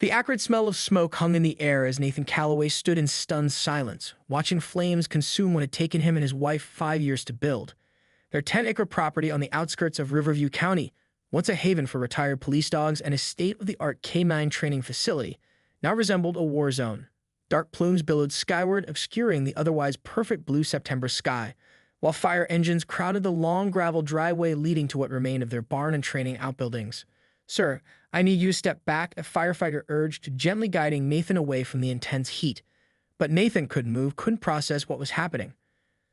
The acrid smell of smoke hung in the air as Nathan Calloway stood in stunned silence, watching flames consume what had taken him and his wife 5 years to build. Their 10-acre property on the outskirts of Riverview County, once a haven for retired police dogs and a state-of-the-art K-9 training facility, now resembled a war zone. Dark plumes billowed skyward, obscuring the otherwise perfect blue September sky, while fire engines crowded the long gravel driveway leading to what remained of their barn and training outbuildings. "Sir, I need you to step back," a firefighter urged, gently guiding Nathan away from the intense heat. But Nathan couldn't move, couldn't process what was happening.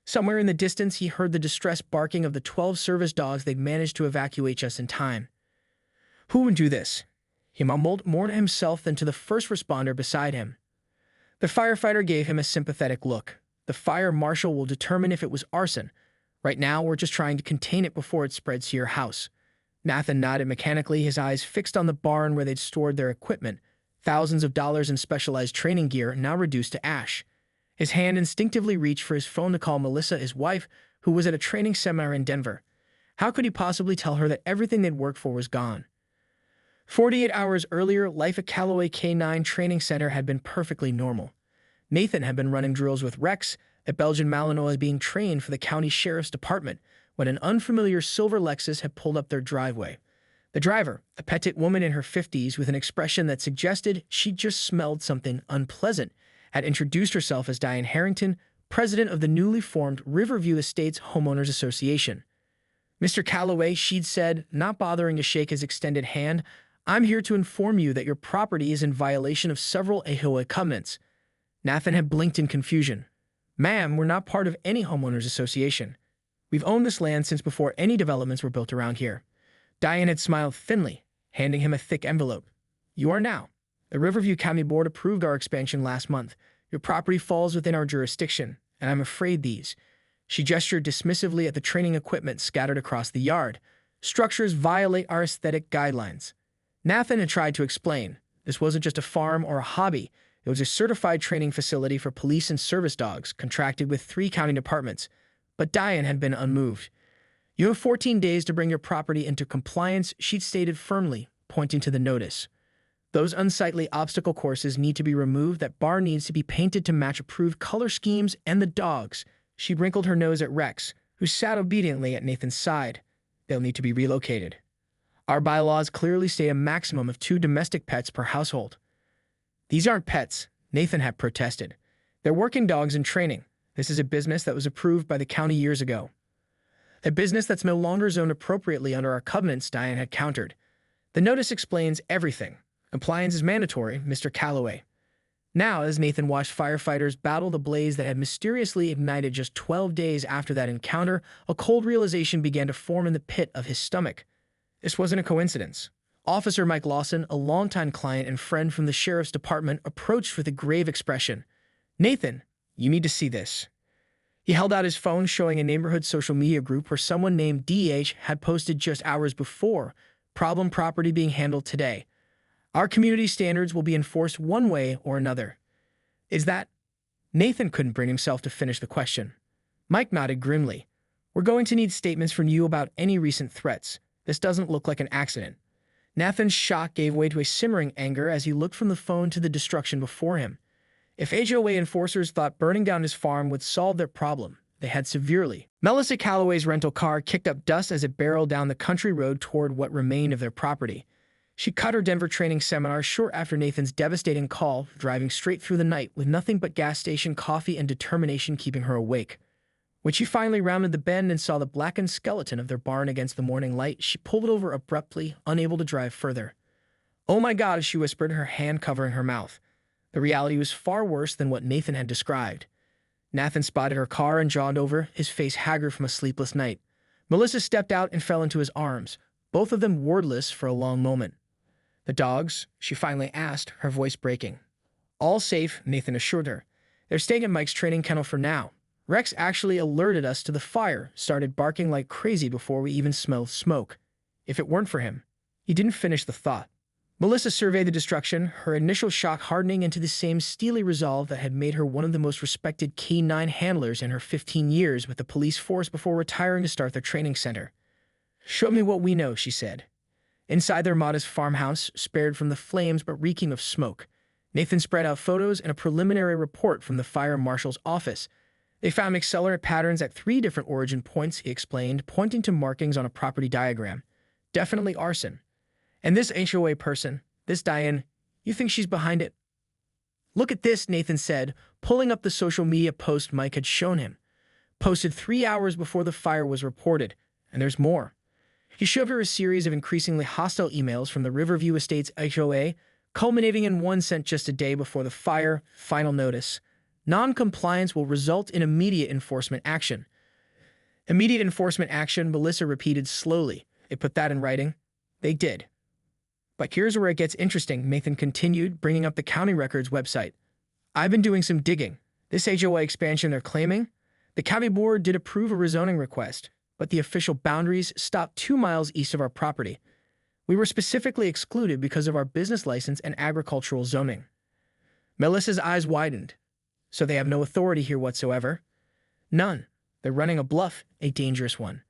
Somewhere in the distance, he heard the distressed barking of the 12 service dogs they'd managed to evacuate just in time. "Who would do this?" he mumbled, more to himself than to the first responder beside him. The firefighter gave him a sympathetic look. "The fire marshal will determine if it was arson. Right now, we're just trying to contain it before it spreads to your house." Nathan nodded mechanically, his eyes fixed on the barn where they'd stored their equipment, thousands of dollars in specialized training gear now reduced to ash. His hand instinctively reached for his phone to call Melissa, his wife, who was at a training seminar in Denver. How could he possibly tell her that everything they'd worked for was gone? 48 hours earlier, life at Calloway K-9 Training Center had been perfectly normal. Nathan had been running drills with Rex, a Belgian Malinois being trained for the county sheriff's department, when an unfamiliar silver Lexus had pulled up their driveway. The driver, a petite woman in her 50s with an expression that suggested she'd just smelled something unpleasant, had introduced herself as Diane Harrington, president of the newly formed Riverview Estates Homeowners Association. "Mr. Calloway," she'd said, not bothering to shake his extended hand, "I'm here to inform you that your property is in violation of several HOA covenants." Nathan had blinked in confusion. "Ma'am, we're not part of any homeowners association. We've owned this land since before any developments were built around here." Diane had smiled thinly, handing him a thick envelope. "You are now. The Riverview County Board approved our expansion last month. Your property falls within our jurisdiction, and I'm afraid these—" She gestured dismissively at the training equipment scattered across the yard. "Structures violate our aesthetic guidelines." Nathan had tried to explain. This wasn't just a farm or a hobby. It was a certified training facility for police and service dogs, contracted with 3 county departments. But Diane had been unmoved. "You have 14 days to bring your property into compliance," she'd stated firmly, pointing to the notice. "Those unsightly obstacle courses need to be removed, that bar needs to be painted to match approved color schemes, and the dogs—" She wrinkled her nose at Rex, who sat obediently at Nathan's side. "They'll need to be relocated. Our bylaws clearly state a maximum of 2 domestic pets per household." "These aren't pets," Nathan had protested. "They're working dogs in training. This is a business that was approved by the county years ago." "A business that's no longer zoned appropriately under our covenants," Diane had countered. "The notice explains everything. Compliance is mandatory, Mr. Calloway." Now, as Nathan watched firefighters battle the blaze that had mysteriously ignited just 12 days after that encounter, a cold realization began to form in the pit of his stomach. This wasn't a coincidence. Officer Mike Lawson, a longtime client and friend from the sheriff's department, approached with a grave expression. "Nathan, you need to see this." He held out his phone, showing a neighborhood social media group where someone named DH had posted just hours before, "Problem property being handled today. Our community standards will be enforced one way or another." "Is that—" Nathan couldn't bring himself to finish the question. Mike nodded grimly. "We're going to need statements from you about any recent threats. This doesn't look like an accident." Nathan's shock gave way to a simmering anger as he looked from the phone to the destruction before him. If HOA enforcers thought burning down his farm would solve their problem, they had severely. Melissa Calloway's rental car kicked up dust as it barreled down the country road toward what remained of their property. She cut her Denver training seminar short after Nathan's devastating call, driving straight through the night with nothing but gas station coffee and determination keeping her awake. When she finally rounded the bend and saw the blackened skeleton of their barn against the morning light, she pulled over abruptly, unable to drive further. "Oh my God," she whispered, her hand covering her mouth. The reality was far worse than what Nathan had described. Nathan spotted her car and jogged over, his face haggard from a sleepless night. Melissa stepped out and fell into his arms, both of them wordless for a long moment. "The dogs?" she finally asked, her voice breaking. "All safe," Nathan assured her. "They're staying at Mike's training kennel for now. Rex actually alerted us to the fire, started barking like crazy before we even smelled smoke. If it weren't for him—" He didn't finish the thought. Melissa surveyed the destruction, her initial shock hardening into the same steely resolve that had made her one of the most respected K-9 handlers in her 15 years with the police force before retiring to start their training center. "Show me what we know," she said. Inside their modest farmhouse, spared from the flames but reeking of smoke, Nathan spread out photos and a preliminary report from the fire marshal's office. They found accelerant patterns at 3 different origin points, he explained, pointing to markings on a property diagram. Definitely arson. And this HOA person, this Diane, you think she's behind it? Look at this, Nathan said, pulling up the social media post Mike had shown him. Posted 3 hours before the fire was reported, and there's more. He showed her a series of increasingly hostile emails from the Riverview Estates HOA, culminating in one sent just a day before the fire. Final notice. Non-compliance will result in immediate enforcement action. Immediate enforcement action, Melissa repeated slowly. They put that in writing. They did. But here's where it gets interesting, Nathan continued, bringing up the county records website. I've been doing some digging. This HOA expansion they're claiming? The county board did approve a rezoning request, but the official boundaries stopped 2 miles east of our property. We were specifically excluded because of our business license and agricultural zoning. Melissa's eyes widened. So they have no authority here whatsoever? None. They're running a bluff, a dangerous one.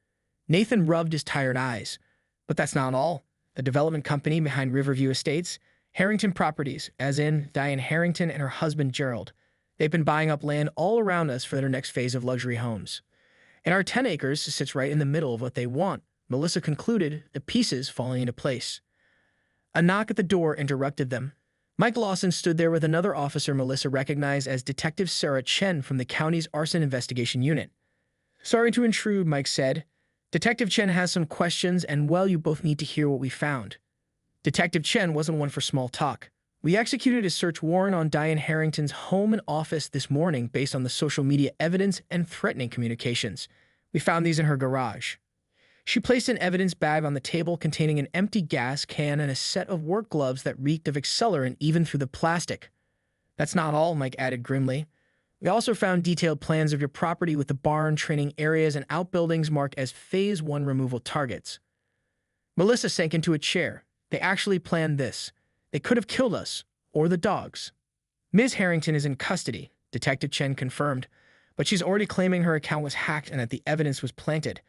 Nathan rubbed his tired eyes. But that's not all. The development company behind Riverview Estates, Harrington Properties, as in Diane Harrington and her husband Gerald, they've been buying up land all around us for their next phase of luxury homes. And our 10 acres sits right in the middle of what they want, Melissa concluded, the pieces falling into place. A knock at the door interrupted them. Mike Lawson stood there with another officer Melissa recognized as Detective Sarah Chen from the county's arson investigation unit. Sorry to intrude, Mike said. Detective Chen has some questions, and well, you both need to hear what we found. Detective Chen wasn't one for small talk. We executed a search warrant on Diane Harrington's home and office this morning based on the social media evidence and threatening communications. We found these in her garage. She placed an evidence bag on the table containing an empty gas can and a set of work gloves that reeked of accelerant even through the plastic. That's not all, Mike added grimly. We also found detailed plans of your property with the barn, training areas, and outbuildings marked as Phase 1 removal targets. Melissa sank into a chair. They actually planned this. They could have killed us, or the dogs. Ms. Harrington is in custody, Detective Chen confirmed, but she's already claiming her account was hacked and that the evidence was planted.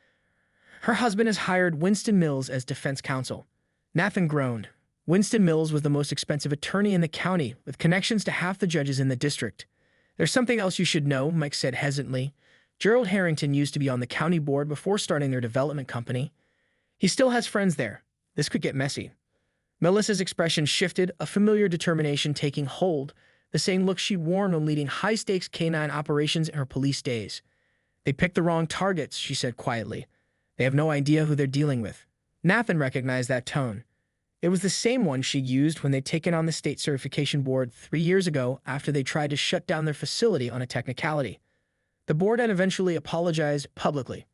Her husband has hired Winston Mills as defense counsel. Nathan groaned. Winston Mills was the most expensive attorney in the county, with connections to half the judges in the district. There's something else you should know, Mike said hesitantly. Gerald Harrington used to be on the county board before starting their development company. He still has friends there. This could get messy. Melissa's expression shifted, a familiar determination taking hold, the same look she'd worn when leading high-stakes canine operations in her police days. They picked the wrong targets, she said quietly. They have no idea who they're dealing with. Nathan recognized that tone. It was the same one she'd used when they'd taken on the state certification board 3 years ago after they tried to shut down their facility on a technicality. The board had eventually apologized publicly.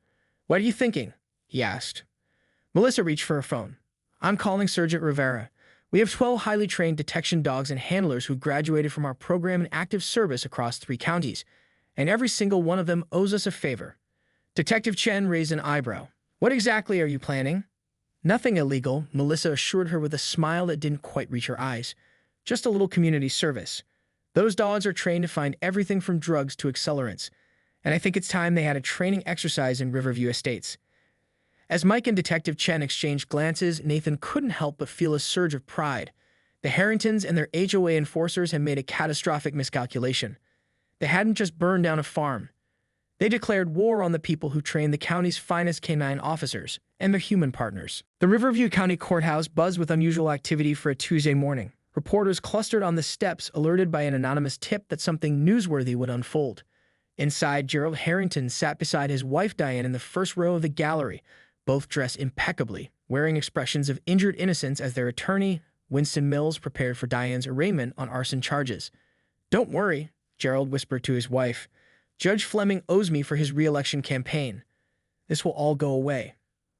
What are you thinking? He asked. Melissa reached for her phone. I'm calling Sergeant Rivera. We have 12 highly trained detection dogs and handlers who graduated from our program in active service across 3 counties, and every single one of them owes us a favor. Detective Chen raised an eyebrow. What exactly are you planning? Nothing illegal, Melissa assured her with a smile that didn't quite reach her eyes. Just a little community service. Those dogs are trained to find everything from drugs to accelerants, and I think it's time they had a training exercise in Riverview Estates. As Mike and Detective Chen exchanged glances, Nathan couldn't help but feel a surge of pride. The Harringtons and their HOA enforcers had made a catastrophic miscalculation. They hadn't just burned down a farm. They declared war on the people who trained the county's finest canine officers and their human partners. The Riverview County Courthouse buzzed with unusual activity for a Tuesday morning. Reporters clustered on the steps, alerted by an anonymous tip that something newsworthy would unfold. Inside, Gerald Harrington sat beside his wife Diane in the first row of the gallery, both dressed impeccably, wearing expressions of injured innocence as their attorney, Winston Mills, prepared for Diane's arraignment on arson charges. Don't worry, Gerald whispered to his wife. Judge Fleming owes me for his re-election campaign. This will all go away.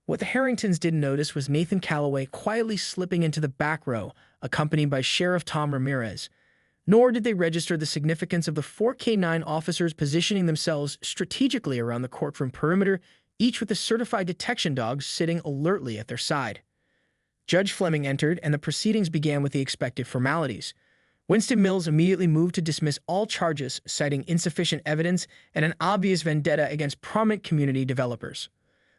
What the Harringtons didn't notice was Nathan Calloway quietly slipping into the back row, accompanied by Sheriff Tom Ramirez. Nor did they register the significance of the 4K9 officers positioning themselves strategically around the courtroom perimeter, each with a certified detection dog sitting alertly at their side. Judge Fleming entered, and the proceedings began with the expected formalities. Winston Mills immediately moved to dismiss all charges, citing insufficient evidence and an obvious vendetta against prominent community developers.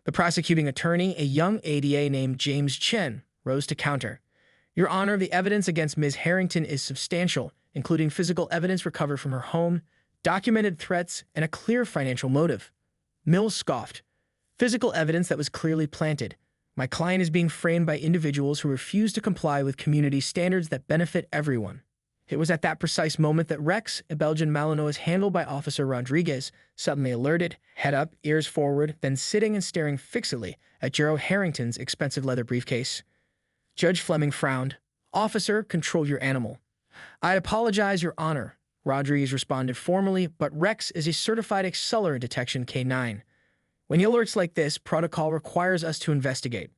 The prosecuting attorney, a young ADA named James Chen, rose to counter. Your Honor, the evidence against Ms. Harrington is substantial, including physical evidence recovered from her home, documented threats, and a clear financial motive. Mills scoffed. Physical evidence that was clearly planted. My client is being framed by individuals who refuse to comply with community standards that benefit everyone. It was at that precise moment that Rex, a Belgian Malinois handled by Officer Rodriguez, suddenly alerted, head up, ears forward, then sitting and staring fixedly at Gerald Harrington's expensive leather briefcase. Judge Fleming frowned. Officer, control your animal. I apologize, Your Honor, Rodriguez responded formally, but Rex is a certified accelerant detection K9. When he alerts like this, protocol requires us to investigate.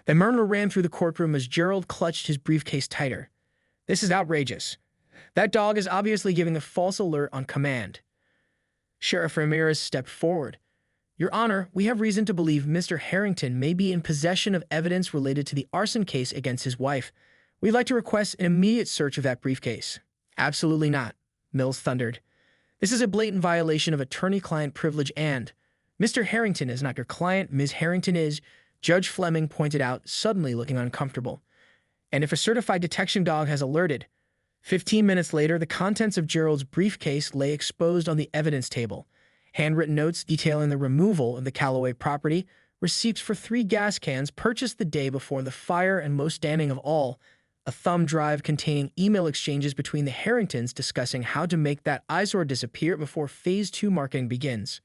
The murmur ran through the courtroom as Gerald clutched his briefcase tighter. This is outrageous. That dog is obviously giving a false alert on command. Sheriff Ramirez stepped forward. Your Honor, we have reason to believe Mr. Harrington may be in possession of evidence related to the arson case against his wife. We'd like to request an immediate search of that briefcase. Absolutely not, Mills thundered. This is a blatant violation of attorney-client privilege and Mr. Harrington is not your client, Ms. Harrington is, Judge Fleming pointed out, suddenly looking uncomfortable. And if a certified detection dog has alerted. 15 minutes later, the contents of Gerald's briefcase lay exposed on the evidence table. Handwritten notes detailing the removal of the Callaway property, receipts for 3 gas cans purchased the day before the fire, and most damning of all, a thumb drive containing email exchanges between the Harringtons discussing how to make that eyesore disappear before Phase 2 marketing begins.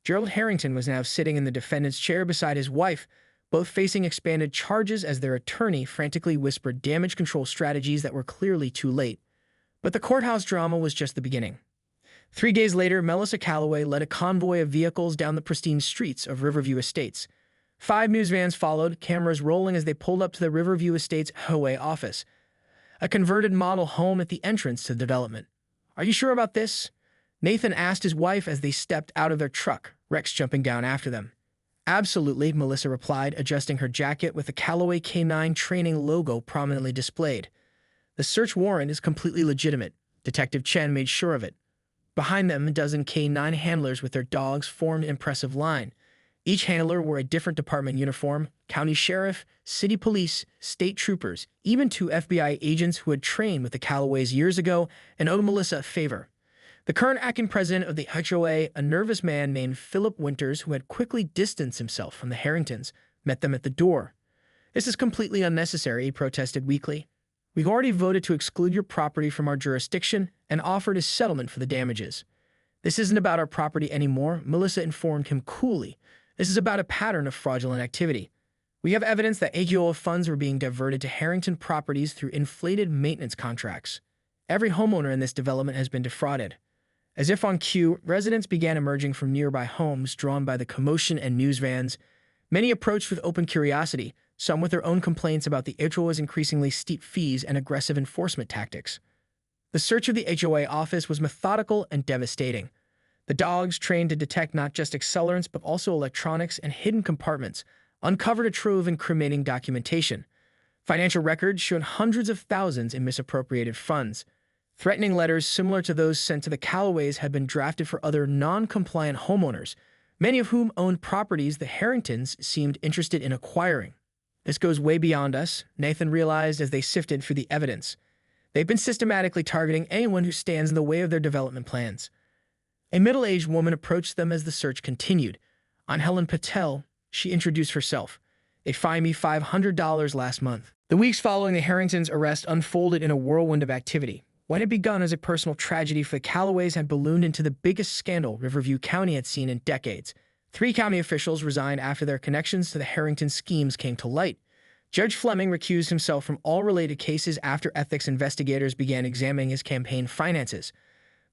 Gerald Harrington was now sitting in the defendant's chair beside his wife, both facing expanded charges as their attorney frantically whispered damage control strategies that were clearly too late. But the courthouse drama was just the beginning. 3 days later, Melissa Callaway led a convoy of vehicles down the pristine streets of Riverview Estates. 5 news vans followed, cameras rolling as they pulled up to the Riverview Estates HOA office, a converted model home at the entrance to the development. Are you sure about this? Nathan asked his wife as they stepped out of their truck, Rex jumping down after them. Absolutely, Melissa replied, adjusting her jacket with the Callaway K9 training logo prominently displayed. The search warrant is completely legitimate. Detective Chen made sure of it. Behind them, a dozen K9 handlers with their dogs formed an impressive line. Each handler wore a different department uniform: county sheriff, city police, state troopers, even 2 FBI agents who had trained with the Callaways years ago and owed Melissa a favor. The current acting president of the HOA, a nervous man named Philip Winters, who had quickly distanced himself from the Harringtons, met them at the door. This is completely unnecessary, he protested weakly. We've already voted to exclude your property from our jurisdiction and offered a settlement for the damages. This isn't about our property anymore, Melissa informed him coolly. This is about a pattern of fraudulent activity. We have evidence that HOA funds were being diverted to Harrington properties through inflated maintenance contracts. Every homeowner in this development has been defrauded. As if on cue, residents began emerging from nearby homes drawn by the commotion and news vans. Many approached with open curiosity, some with their own complaints about the HOA's increasingly steep fees and aggressive enforcement tactics. The search of the HOA office was methodical and devastating. The dogs, trained to detect not just accelerants but also electronics and hidden compartments, uncovered a trove of incriminating documentation. Financial records showed hundreds of thousands in misappropriated funds. Threatening letters similar to those sent to the Callaways had been drafted for other non-compliant homeowners, many of whom owned properties the Harringtons seemed interested in acquiring. This goes way beyond us, Nathan realized as they sifted through the evidence. They've been systematically targeting anyone who stands in the way of their development plans. A middle-aged woman approached them as the search continued. I'm Helen Patel, she introduced herself. They fined me $500 last month. The weeks following the Harringtons' arrest unfolded in a whirlwind of activity. What had begun as a personal tragedy for the Callaways had ballooned into the biggest scandal Riverview County had seen in decades. 3 county officials resigned after their connections to the Harrington schemes came to light. Judge Fleming recused himself from all related cases after ethics investigators began examining his campaign finances.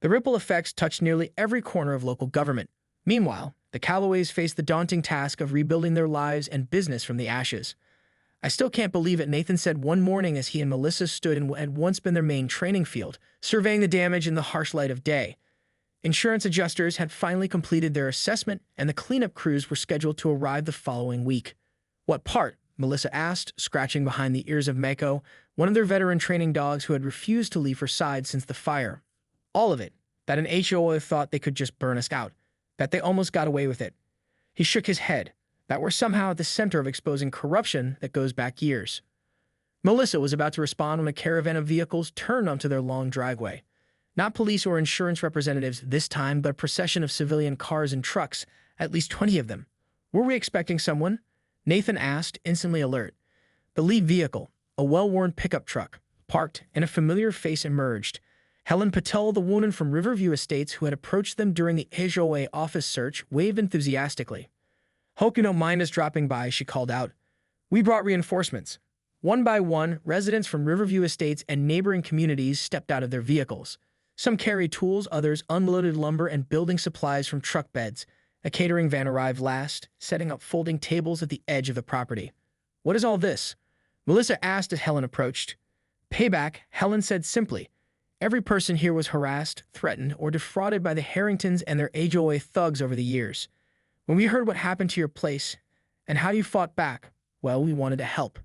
The ripple effects touched nearly every corner of local government. Meanwhile, the Callaways faced the daunting task of rebuilding their lives and business from the ashes. I still can't believe it, Nathan said one morning as he and Melissa stood in what had once been their main training field, surveying the damage in the harsh light of day. Insurance adjusters had finally completed their assessment, and the cleanup crews were scheduled to arrive the following week. What part? Melissa asked, scratching behind the ears of Mako, one of their veteran training dogs who had refused to leave her side since the fire. All of it. That an HOA thought they could just burn us out. That they almost got away with it. He shook his head. that were somehow at the center of exposing corruption that goes back years. Melissa was about to respond when a caravan of vehicles turned onto their long driveway. Not police or insurance representatives this time, but a procession of civilian cars and trucks, at least 20 of them. Were we expecting someone? Nathan asked, instantly alert. The lead vehicle, a well-worn pickup truck, parked, and a familiar face emerged. Helen Patel, the woman from Riverview Estates who had approached them during the HOA office search, waved enthusiastically. "Hope you don't mind us dropping by," she called out. "We brought reinforcements." One by one, residents from Riverview Estates and neighboring communities stepped out of their vehicles. Some carried tools, others unloaded lumber and building supplies from truck beds. A catering van arrived last, setting up folding tables at the edge of the property. "What is all this?" Melissa asked as Helen approached. "Payback," Helen said simply. "Every person here was harassed, threatened, or defrauded by the Harringtons and their HOA thugs over the years. When we heard what happened to your place and how you fought back, well, we wanted to help."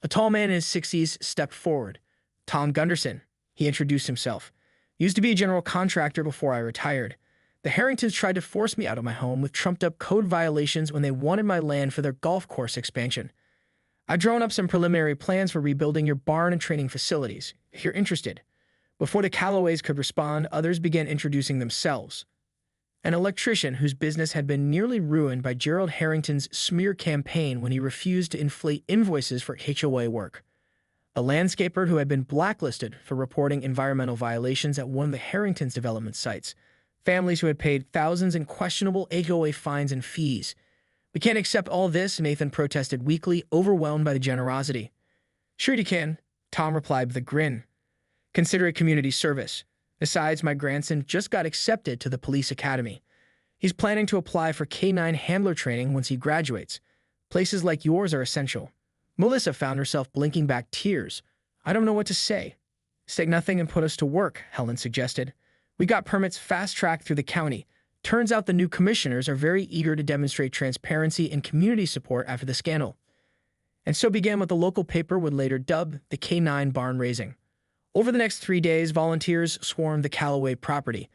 A tall man in his 60s stepped forward. "Tom Gunderson," he introduced himself. "Used to be a general contractor before I retired. The Harringtons tried to force me out of my home with trumped-up code violations when they wanted my land for their golf course expansion. I've drawn up some preliminary plans for rebuilding your barn and training facilities, if you're interested." Before the Callaways could respond, others began introducing themselves. An electrician whose business had been nearly ruined by Gerald Harrington's smear campaign when he refused to inflate invoices for HOA work. A landscaper who had been blacklisted for reporting environmental violations at one of the Harringtons' development sites. Families who had paid thousands in questionable HOA fines and fees. "We can't accept all this," Nathan protested weakly, overwhelmed by the generosity. "Sure you can," Tom replied with a grin. "Consider it community service. Besides, my grandson just got accepted to the police academy. He's planning to apply for K-9 handler training once he graduates. Places like yours are essential." Melissa found herself blinking back tears. "I don't know what to say." "Say nothing and put us to work," Helen suggested. "We got permits fast-tracked through the county. Turns out the new commissioners are very eager to demonstrate transparency and community support after the scandal." And so began what the local paper would later dub the K-9 barn raising. Over the next 3 days, volunteers swarmed the Callaway property.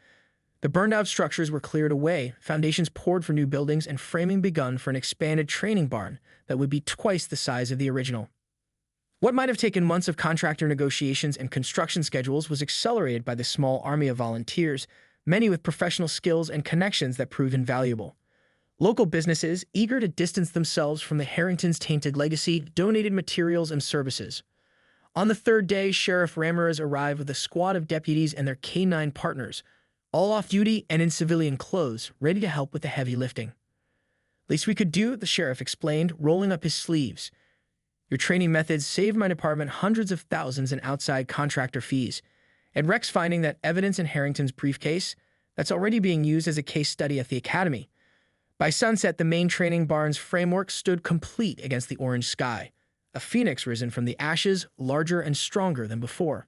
The burned-out structures were cleared away, foundations poured for new buildings, and framing begun for an expanded training barn that would be twice the size of the original. What might have taken months of contractor negotiations and construction schedules was accelerated by the small army of volunteers, many with professional skills and connections that proved invaluable. Local businesses, eager to distance themselves from the Harringtons' tainted legacy, donated materials and services. On the third day, Sheriff Ramirez arrived with a squad of deputies and their K-9 partners, all off-duty and in civilian clothes, ready to help with the heavy lifting. "Least we could do," the sheriff explained, rolling up his sleeves. "Your training methods saved my department hundreds of thousands in outside contractor fees. And Rex finding that evidence in Harrington's briefcase, that's already being used as a case study at the academy." By sunset, the main training barn's framework stood complete against the orange sky. A phoenix risen from the ashes, larger and stronger than before.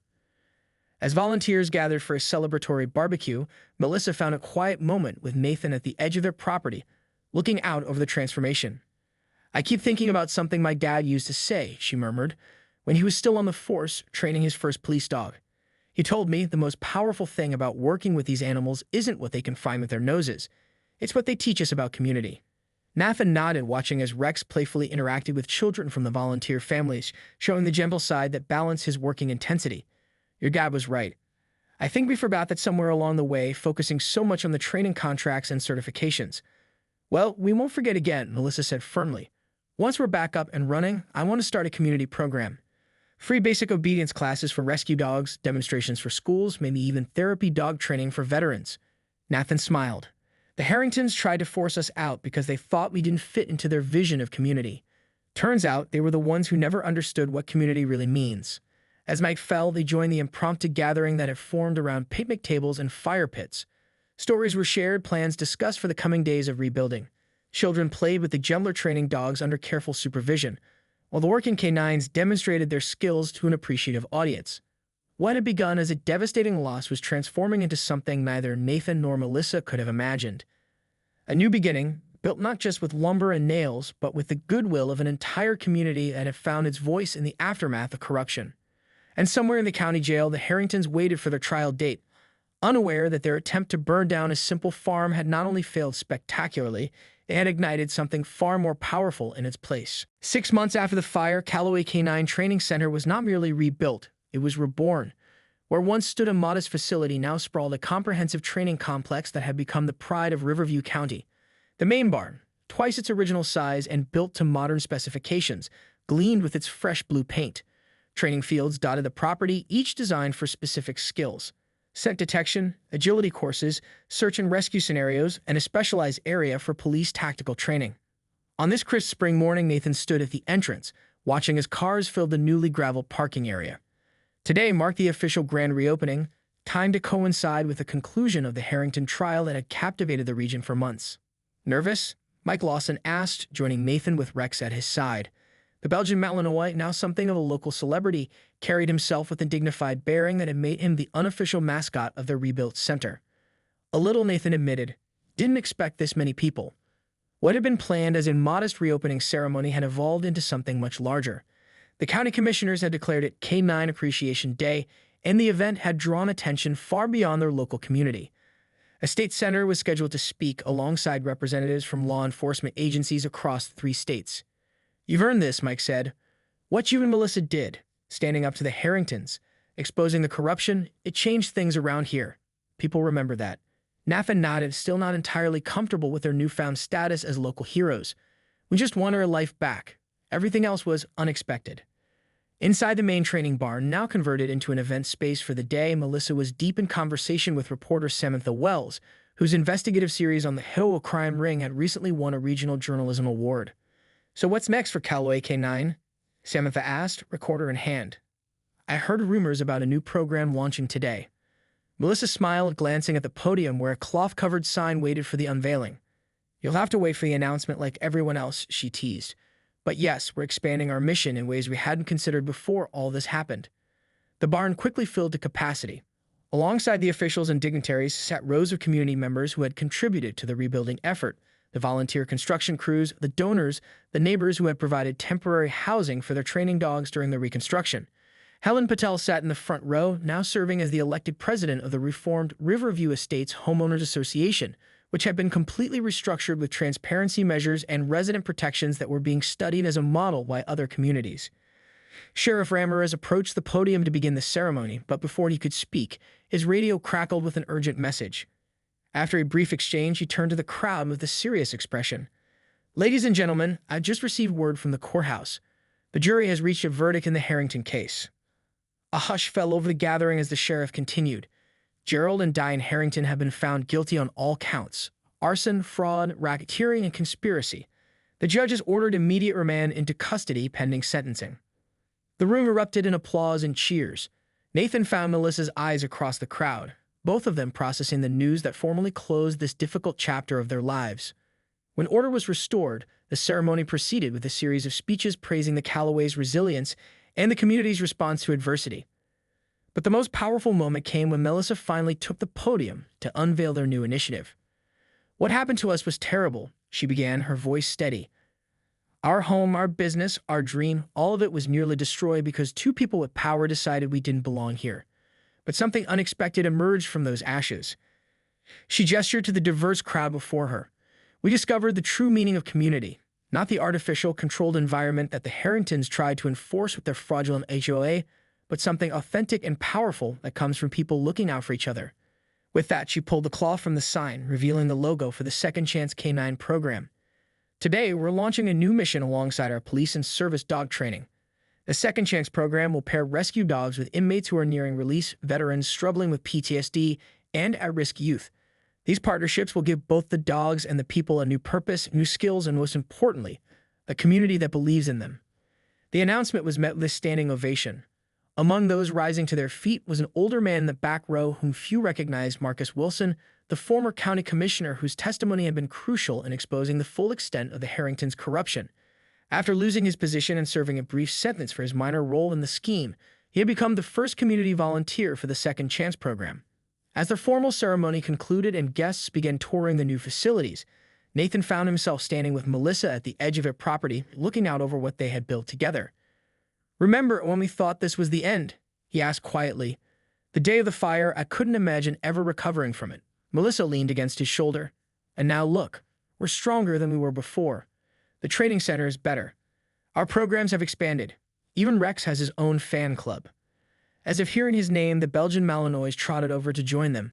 As volunteers gathered for a celebratory barbecue, Melissa found a quiet moment with Nathan at the edge of their property, looking out over the transformation. "I keep thinking about something my dad used to say," she murmured, "when he was still on the force, training his first police dog. He told me the most powerful thing about working with these animals isn't what they can find with their noses. It's what they teach us about community." Nathan nodded, watching as Rex playfully interacted with children from the volunteer families, showing the gentle side that balanced his working intensity. "Your dad was right. I think we forgot that somewhere along the way, focusing so much on the training contracts and certifications." "Well, we won't forget again," Melissa said firmly. "Once we're back up and running, I want to start a community program. Free basic obedience classes for rescue dogs, demonstrations for schools, maybe even therapy dog training for veterans." Nathan smiled. "The Harringtons tried to force us out because they thought we didn't fit into their vision of community. Turns out they were the ones who never understood what community really means. As night fell, they joined the impromptu gathering that had formed around picnic tables and fire pits. Stories were shared, plans discussed for the coming days of rebuilding. Children played with the gentler training dogs under careful supervision, while the working K-9s demonstrated their skills to an appreciative audience. What had begun as a devastating loss was transforming into something neither Nathan nor Melissa could have imagined. A new beginning, built not just with lumber and nails, but with the goodwill of an entire community that had found its voice in the aftermath of corruption. And somewhere in the county jail, the Harringtons waited for their trial date. unaware that their attempt to burn down a simple farm had not only failed spectacularly, it had ignited something far more powerful in its place. 6 months after the fire, Callaway Canine Training Center was not merely rebuilt, it was reborn. Where once stood a modest facility, now sprawled a comprehensive training complex that had become the pride of Riverview County. The main barn, twice its original size and built to modern specifications, gleamed with its fresh blue paint. Training fields dotted the property, each designed for specific skills: scent detection, agility courses, search and rescue scenarios, and a specialized area for police tactical training. On this crisp spring morning, Nathan stood at the entrance, watching as cars filled the newly graveled parking area. Today marked the official grand reopening, timed to coincide with the conclusion of the Harrington trial that had captivated the region for months. Nervous? Mike Lawson asked, joining Nathan with Rex at his side. The Belgian Malinois, now something of a local celebrity, carried himself with a dignified bearing that had made him the unofficial mascot of the rebuilt center. A little, Nathan admitted. Didn't expect this many people. What had been planned as a modest reopening ceremony had evolved into something much larger. The county commissioners had declared it K9 Appreciation Day, and the event had drawn attention far beyond their local community. A state senator was scheduled to speak alongside representatives from law enforcement agencies across 3 states. "You've earned this," Mike said. "What you and Melissa did, standing up to the Harringtons, exposing the corruption, it changed things around here. People remember that." Nathan nodded, still not entirely comfortable with their newfound status as local heroes. "We just won our life back. Everything else was unexpected." Inside the main training barn, now converted into an event space for the day, Melissa was deep in conversation with reporter Samantha Wells, whose investigative series on the HOA crime ring had recently won a regional journalism award. "So what's next for Callaway K9? Samantha asked, recorder in hand. "I heard rumors about a new program launching today." Melissa smiled, glancing at the podium where a cloth-covered sign waited for the unveiling. "You'll have to wait for the announcement like everyone else," she teased. "But yes, we're expanding our mission in ways we hadn't considered before all this happened." The barn quickly filled to capacity. Alongside the officials and dignitaries sat rows of community members who had contributed to the rebuilding effort: the volunteer construction crews, the donors, the neighbors who had provided temporary housing for their training dogs during the reconstruction. Helen Patel sat in the front row, now serving as the elected president of the reformed Riverview Estates Homeowners Association, which had been completely restructured with transparency measures and resident protections that were being studied as a model by other communities. Sheriff Ramirez approached the podium to begin the ceremony, but before he could speak, his radio crackled with an urgent message. After a brief exchange, he turned to the crowd with a serious expression. "Ladies and gentlemen, I've just received word from the courthouse. The jury has reached a verdict in the Harrington case." A hush fell over the gathering as the sheriff continued. "Gerald and Diane Harrington have been found guilty on all counts: arson, fraud, racketeering, and conspiracy. The judge has ordered immediate remand into custody pending sentencing." The room erupted in applause and cheers. Nathan found Melissa's eyes across the crowd, both of them processing the news that formally closed this difficult chapter of their lives. When order was restored, the ceremony proceeded with a series of speeches praising the Callaways' resilience and the community's response to adversity. But the most powerful moment came when Melissa finally took the podium to unveil their new initiative. "What happened to us was terrible," she began, her voice steady. "Our home, our business, our dream, all of it was nearly destroyed because 2 people with power decided we didn't belong here. But something unexpected emerged from those ashes." She gestured to the diverse crowd before her. "We discovered the true meaning of community, not the artificial, controlled environment that the Harringtons tried to enforce with their fraudulent HOA, but something authentic and powerful that comes from people looking out for each other." With that, she pulled the cloth from the sign, revealing the logo for the Second Chance K9 program. "Today, we're launching a new mission alongside our police and service dog training. The Second Chance program will pair rescue dogs with inmates who are nearing release, veterans struggling with PTSD, and at-risk youth. These partnerships will give both the dogs and the people a new purpose, new skills, and most importantly, a community that believes in them." The announcement was met with a standing ovation. Among those rising to their feet was an older man in the back row whom few recognized: Marcus Wilson, the former county commissioner whose testimony had been crucial in exposing the full extent of the Harringtons' corruption. After losing his position and serving a brief sentence for his minor role in the scheme, he had become the first community volunteer for the Second Chance program. As the formal ceremony concluded and guests began touring the new facilities, Nathan found himself standing with Melissa at the edge of her property, looking out over what they had built together. "Remember when we thought this was the end?" he asked quietly. The day of the fire, I couldn't imagine ever recovering from it. Melissa leaned against his shoulder. And now look, we're stronger than we were before. The training center is better. Our programs have expanded. Even Rex has his own fan club. As if hearing his name, the Belgian Malinois trotted over to join them.